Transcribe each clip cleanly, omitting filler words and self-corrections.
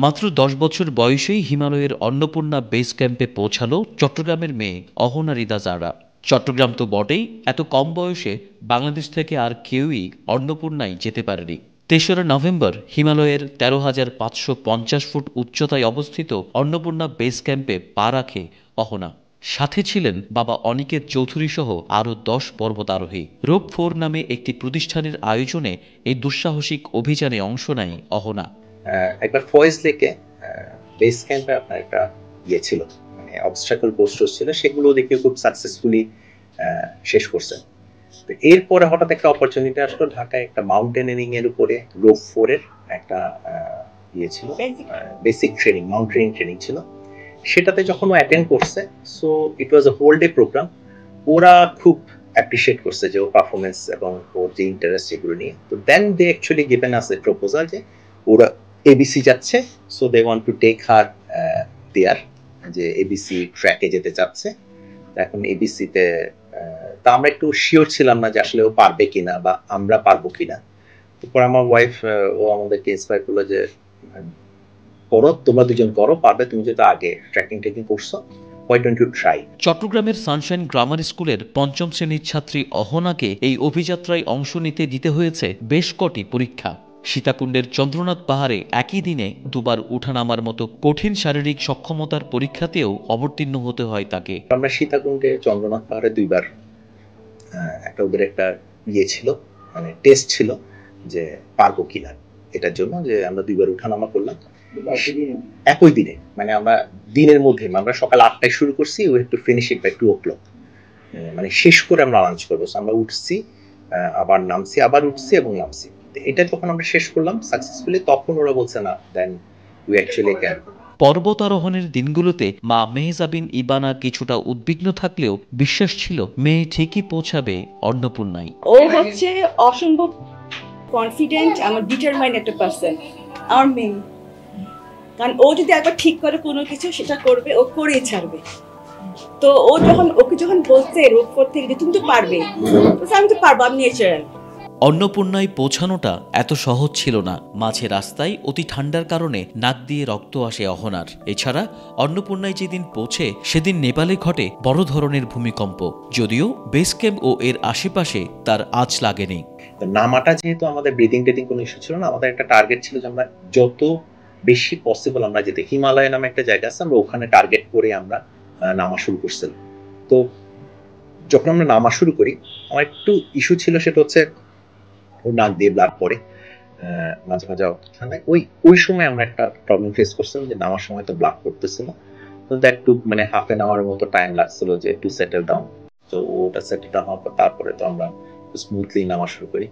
মাত্র ১০ বছর বয়সেই হিমালয়ের অন্নপূর্ণা বেস ক্যাম্পে পৌঁছালো চট্টগ্রামের মেয়ে অহনা রিদা জারা। চট্টগ্রাম তো বটেই, এত কম বয়সে বাংলাদেশ থেকে আর কেউই অন্নপূর্ণায় যেতে পারেনি। ৩রা নভেম্বর হিমালয়ের ১৩,৫৫০ ফুট উচ্চতায় অবস্থিত অন্নপূর্ণা বেস ক্যাম্পে পা রাখে অহনা। সাথে ছিলেন বাবা অনিকেত চৌধুরী সহ আরও ১০ পর্বতারোহী। রোপ 4 নামে একটি প্রতিষ্ঠানের আয়োজনে এই দুঃসাহসিক অভিযানে অংশ নেয় অহনা। একবার ফয়েজ লেকে বেস ক্যাম্পে আপনার একটা ছিল, মানে অবস্ট্রাকল পোস্টার ছিল, সেগুলো দেখে খুব সাকসেসফুলি শেষ করছেন। তো এরপরে হঠাৎ একটা অপরচুনিটি আসলো, ঢাকায় একটা মাউন্টেনিয়ারিং এর উপরে রোপ 4 এর একটা ছিল, বেসিক ট্রেনিং, মাউন্টেনিং ট্রেনিং ছিল। সেটাতে যখন ও অ্যাটেন্ড করছে, so it was a whole day program. ওরা খুব অ্যাপ্রিশিয়েট করছে যে ওর পারফরমেন্স এবং ওর যে ইন্টারেস্ট এগুলো নিয়ে। তো then they actually given us a proposal যে ওরা এবিসি যাচ্ছে, so they want to take her there, যে এবিসি ট্র্যাকে যেতে চাচ্ছে। এখন এবিসিতে তা আমরা একটু শিওর ছিলাম না যে আসলে ও পারবে কিনা বা আমরা পারবো কিনা। তারপর আমার ওয়াইফ ও আমাদেরকে ইন্সপায়ার করলো যে করো, তোমরা দুজন করো, পারবে, তুমি যেহেতু আগে ট্রেকিং করছো, why don't you try? চট্টগ্রামের সানশাইন গ্রামার স্কুলের ৫ম শ্রেণীর ছাত্রী অহনাকে এই অভিযাত্রায় অংশ নিতে দিতে হয়েছে বেশ কটি পরীক্ষা। সীতাকুণ্ডের চন্দ্রনাথ পাহাড়ে একই দিনে দুবার উঠানামার মতো কঠিন শারীরিক সক্ষমতার পরীক্ষাতেও অবতীর্ণ হতে হয় তাকে। আমরা সীতাকুণ্ডে চন্দ্রনাথ পাহাড়ে দুইবার একটা ওদের একটা ছিল, মানে টেস্ট ছিল যে পারবো কিনা, এটার জন্য যে আমরা দুইবার উঠানামা করলাম একই দিনে। মানে আমরা দিনের মধ্যে, আমরা সকাল ৮টায় শুরু করছি, ওই একটু ফিনিশিং বাই 2 o'clock, মানে শেষ করে আমরা লাঞ্চ করবো। আমরা উঠছি, আবার নামছি, আবার উঠছি এবং নামছি। এটা যখন আমরা শেষ করলাম সাকসেসফুলি, তখন ওরা বলছে না, দেন উই অ্যাকচুয়ালি ক্যান। পর্বত আরোহণের দিনগুলোতে মা মেহজাবিন ইবানা কিছুটা উদ্বিগ্ন থাকলেও বিশ্বাস ছিল মেয়ে ঠিকই পৌঁছাবে অন্নপূর্ণায়। ও হচ্ছে অসম্ভব কনফিডেন্ট, আমার ডিটারমাইন্ড একটা পার্সন আমার মেয়ে। কারণ ও যদি একবার ঠিক করে কোনো কিছু, সেটা করবে, ও করেই ছাড়বে। তো ওকে যখন বলছে রোপ 4 থেকে যে তুমি তো পারবে, আমি তো পারবো, আমি ন্যাচারাল। অন্নপূর্ণায় পৌঁছানোটা এত সহজ ছিল না। মাঝে রাস্তায় অতি ঠান্ডার কারণে নাক দিয়ে রক্ত আসে অহনার। এছাড়া অন্নপূর্ণায় যেদিন পৌঁছে সেদিন নেপালে ঘটে বড় ধরনের ভূমিকম্প, যদিও বেস ক্যাম্প ও এর আশেপাশে তার আঁচ লাগেনি। নামাটা যেহেতু আমাদের ব্রিদিং টেদিং কোনো ইস্যু ছিল না, আমাদের একটা টার্গেট ছিল যে আমরা যত বেশি পসিবল আমরা যেতে, হিমালয় নামে একটা জায়গা আছে, আমরা ওখানে টার্গেট করে আমরা নামা শুরু করছিলাম। তো যখন আমরা নামা শুরু করি, আমার একটু ইস্যু ছিল, সেটা হচ্ছে ওর নাক দিয়ে ব্লাড পড়ে মাঝে মাঝে। ওই সময় আমরা একটা প্রবলেম ফেস করছিলাম যে নামার সময় তো ব্লাড পড়তেছিল, তো একটু মানে হাফ এন আওয়ারের মতো টাইম লাগছিল যে একটু সেটেল ডাউন। তো ওটা সেটেল ডাউন হওয়ার পর তারপরে তো আমরা স্মুথলি নামা শুরু করি।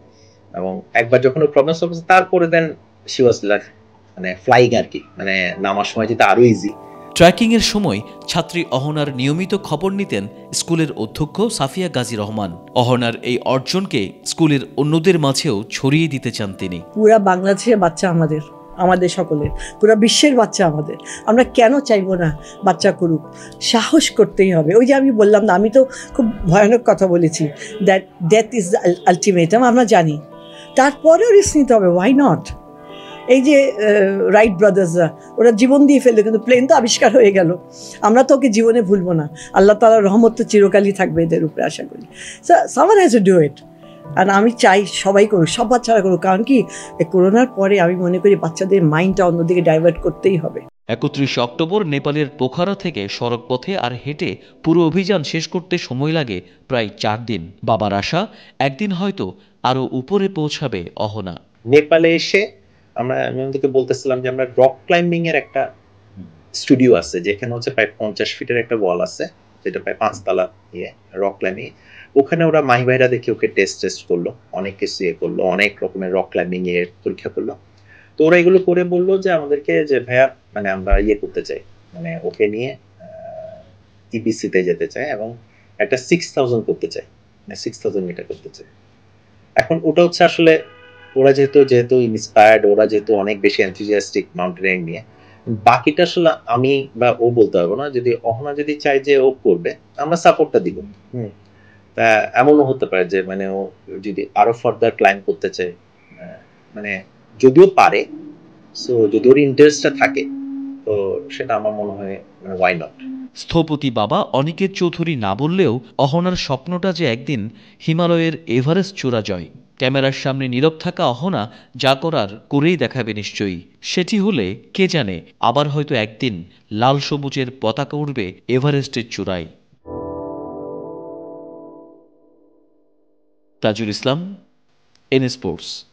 এবং একবার যখন ওর প্রবলেম সলভ হয়েছে, তারপরে দেন শি ওয়াজ লাইক মানে ফ্লাইং আর কি, মানে নামার সময় যেটা আরো ইজি। ট্রেকিংয়ের সময় ছাত্রী অহনার নিয়মিত খবর নিতেন স্কুলের অধ্যক্ষ সাফিয়া গাজী রহমান। অহনার এই অর্জনকে স্কুলের অন্যদের মাঝেও ছড়িয়ে দিতে চান তিনি। পুরা বাংলাদেশের বাচ্চা আমাদের সকলের, পুরা বিশ্বের বাচ্চা আমাদের, আমরা কেন চাইবো না বাচ্চা করুক? সাহস করতেই হবে। ওই যে আমি বললাম না, আমি তো খুব ভয়ানক কথা বলেছি, দ্যাট ডেথ ইজ আলটিমেটাম, আমরা জানি, তারপরেও রিস্ক নিতে হবে। Why not? এই যে রাইট ব্রাদার্সরা, ওরা জীবন দিয়ে ফেললো, কিন্তু প্লেন তো আবিষ্কার হয়ে গেল। আমরা তো ওকে জীবনে ভুলবো না। আল্লাহ তাআলার রহমত তো চিরকালই থাকবে এদের উপরে, আশা করি। Someone has to do it. আর আমি চাই সবাই করুক, সব বাচ্চারা করুক। কারণ কি, করোনার পরে আমি মনে করি বাচ্চাদের মাইন্ডটা অন্যদিকে ডাইভার্ট করতেই হবে। ৩১ অক্টোবর নেপালের পোখারা থেকে সড়ক পথে আর হেঁটে পুরো অভিযান শেষ করতে সময় লাগে প্রায় 4 দিন। বাবার আশা একদিন হয়তো আরো উপরে পৌঁছাবে অহনা। নেপালে এসে আমি ওদেরকে বলতেছিলাম যে আমরা রক ক্লাইম্বিং এর একটা স্টুডিও আছে, যেখানে হচ্ছে প্রায় 50 ফিটের একটা ওয়াল আছে, যেটা প্রায় 5 তলা রক ক্লাইম্বিং। ওখানে ওরা মাহি ভাইরা দেখে ওকে টেস্ট করলো, অনেক কিছু করলো, অনেক রকমের রক ক্লাইম্বিং এর পরীক্ষা করলো। তো ওরা এগুলো করে বললো যে আমাদেরকে যে ভাইয়া, মানে আমরা করতে চাই, মানে ওকে নিয়ে ইবিসিতে যেতে চাই এবং একটা 6000 করতে চাই, 6000 মিটার করতে চাই। এখন ওটা হচ্ছে আসলে ওরা যেহেতু ইন্সপায়ার্ড, ওরা যেহেতু অনেক বেশি এনথুজিয়াস্টিক মাউন্টেনিয়ারিং নিয়ে, বাকিটা আসলে আমি বা ও বলতে পারবো না। যদি অহনা যদি চাই যে ও করবে, আমরা সাপোর্টটা দিব। তা এমনও হতে পারে যে মানে ও যদি আরো ফার্দার ক্লাইম্ব করতে চায়, মানে যদিও পারে, সো যদি ওর ইন্টারেস্টটা থাকে তো সেটা আমার মনে হয় ওয়াই নট। স্থপতি বাবা অনিকেত চৌধুরী না বললেও অহনার স্বপ্নটা যে একদিন হিমালয়ের এভারেস্ট চূড়া জয়। ক্যামেরার সামনে নীরব থাকা অহনা যা করার করেই দেখাবে নিশ্চয়ই। সেটি হলে কে জানে আবার হয়তো একদিন লাল সবুজের পতাকা উড়বে এভারেস্টের চূড়ায়। Tajul Islam, N sports.